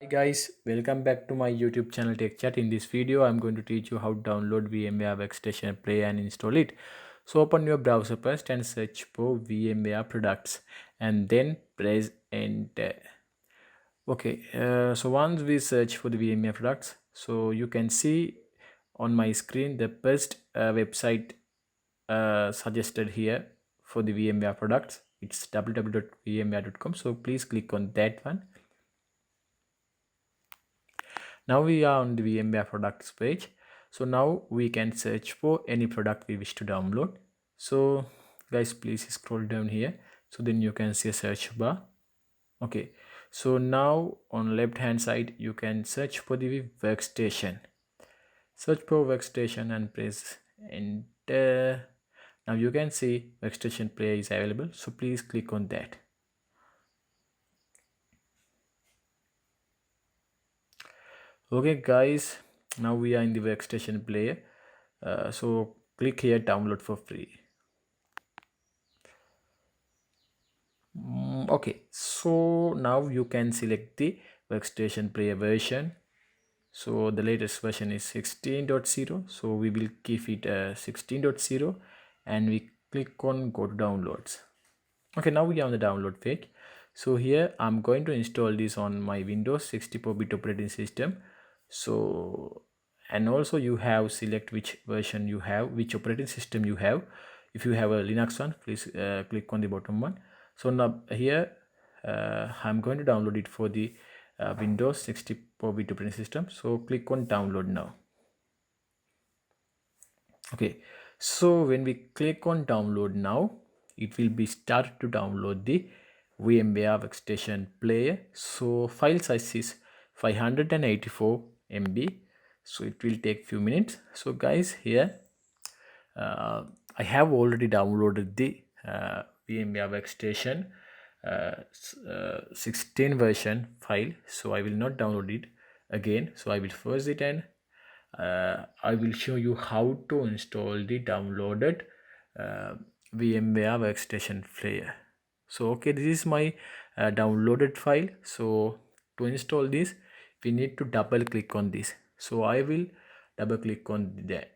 Hi guys, welcome back to my YouTube channel Tech Chat. In this video, I'm going to teach you how to download VMware Workstation Play and install it. So open your browser first and search for VMware products and then press enter. Okay, so once we search for the VMware products, so you can see on my screen the first website suggested here for the VMware products. It's www.vmware.com. So please click on that one. Now we are on the VMware products page. So now we can search for any product we wish to download. So guys, please scroll down here. So then you can see a search bar. Okay. So now on left hand side, you can search for the workstation. Search for workstation and press enter. Now you can see workstation player is available. So please click on that. Okay guys, now we are in the workstation player. So click here download for free. Okay, so now you can select the workstation player version. So the latest version is 16.0, so we will keep it 16.0 and we click on go to downloads. Okay, now we are on the download page. So here I'm going to install this on my Windows 64-bit operating system. So and also you have select which version you have, which operating system you have. If you have a Linux one, please click on the bottom one. So now here I'm going to download it for the Windows 64-bit operating system. So click on download now. Okay, so when we click on download now, it will be start to download the VMware workstation player. So file size is 584 MB, so it will take few minutes. So guys, here I have already downloaded the VMware workstation 16 version file, so I will not download it again. So I will first it and I will show you how to install the downloaded VMware workstation player. So okay, this is my downloaded file. So to install this, we need to double click on this. So I will double click on that.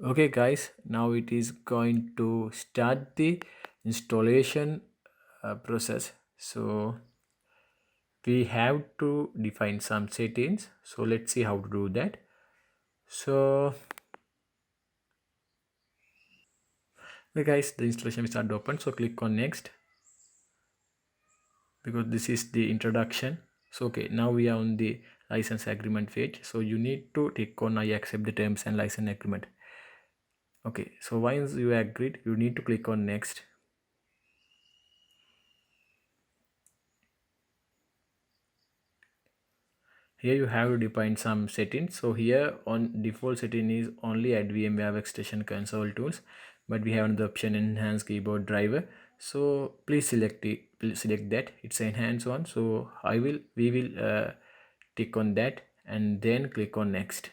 Okay guys, now it is going to start the installation process. So we have to define some settings. So let's see how to do that. So okay guys, the installation will start to open. So click on next, because this is the introduction. So okay, now we are on the license agreement page. So you need to click on I accept the terms and license agreement. Okay, so once you agreed, you need to click on next. Here you have to define some settings. So here on default setting is only add VMware workstation console tools, but we have the option enhance keyboard driver. So please select it, please select that. It's enhance one. So we will tick on that and then click on next.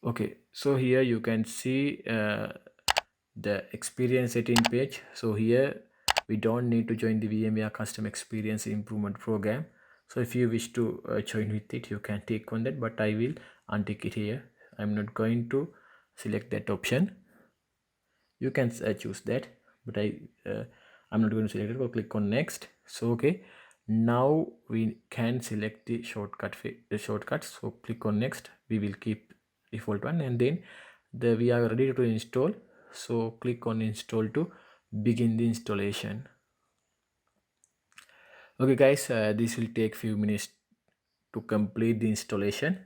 Okay, so here you can see the experience setting page. So here we don't need to join the VMware custom experience improvement program. So if you wish to join with it, you can take on that, but I will untick it here. I'm not going to select that option. You can choose that, but I'm not going to select it. Go click on next. So okay, now we can select the shortcuts. So click on next. We will keep default one, and then we are ready to install. So click on install to begin the installation. Okay guys, this will take few minutes to complete the installation.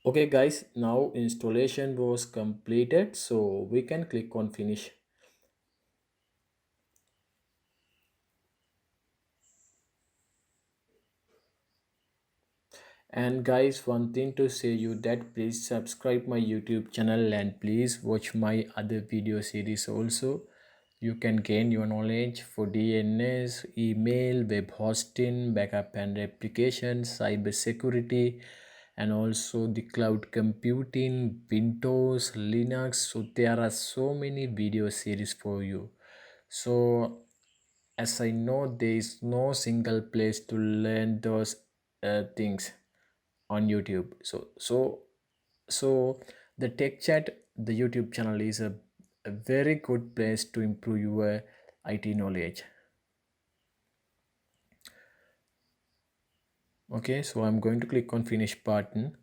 Okay guys, now installation was completed, so we can click on finish. And guys, one thing to say you that please subscribe my YouTube channel and please watch my other video series also. You can gain your knowledge for DNS, email, web hosting, backup and replication, cyber security, and also the cloud computing, Windows, Linux. So there are so many video series for you. So as I know, there is no single place to learn those things on YouTube. So the Tech Chat, the YouTube channel is a very good place to improve your IT knowledge. Okay, so I'm going to click on finish button.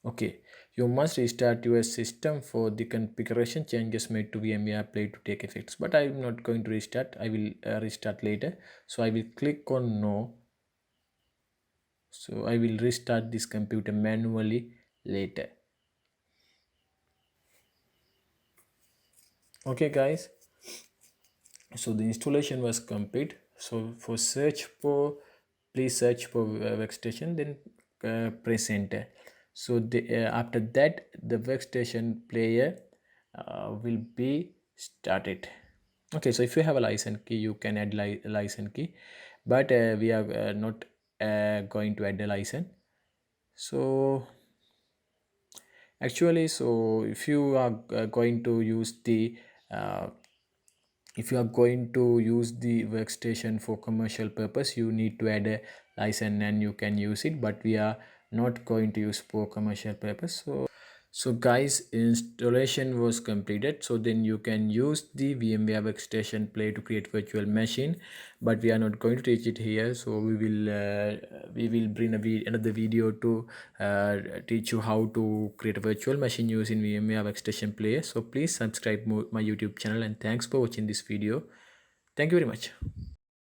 Okay, you must restart your system for the configuration changes made to VMware Play to take effects. But I'm not going to restart. I will restart later. So I will click on no. So I will restart this computer manually later. Okay guys, so the installation was complete. So for search for, please search for workstation, then press enter. So after that the workstation player will be started. Okay, so if you have a license key, you can add license key, but we are not going to add a license. So actually, so if you are going to use the uh, if you are going to use the workstation for commercial purpose, you need to add a license and you can use it, but we are not going to use for commercial purpose. So guys, installation was completed, so then you can use the VMware workstation play to create virtual machine, but we are not going to teach it here. So we will bring another video to teach you how to create a virtual machine using VMware workstation play. So please subscribe my YouTube channel, and thanks for watching this video. Thank you very much.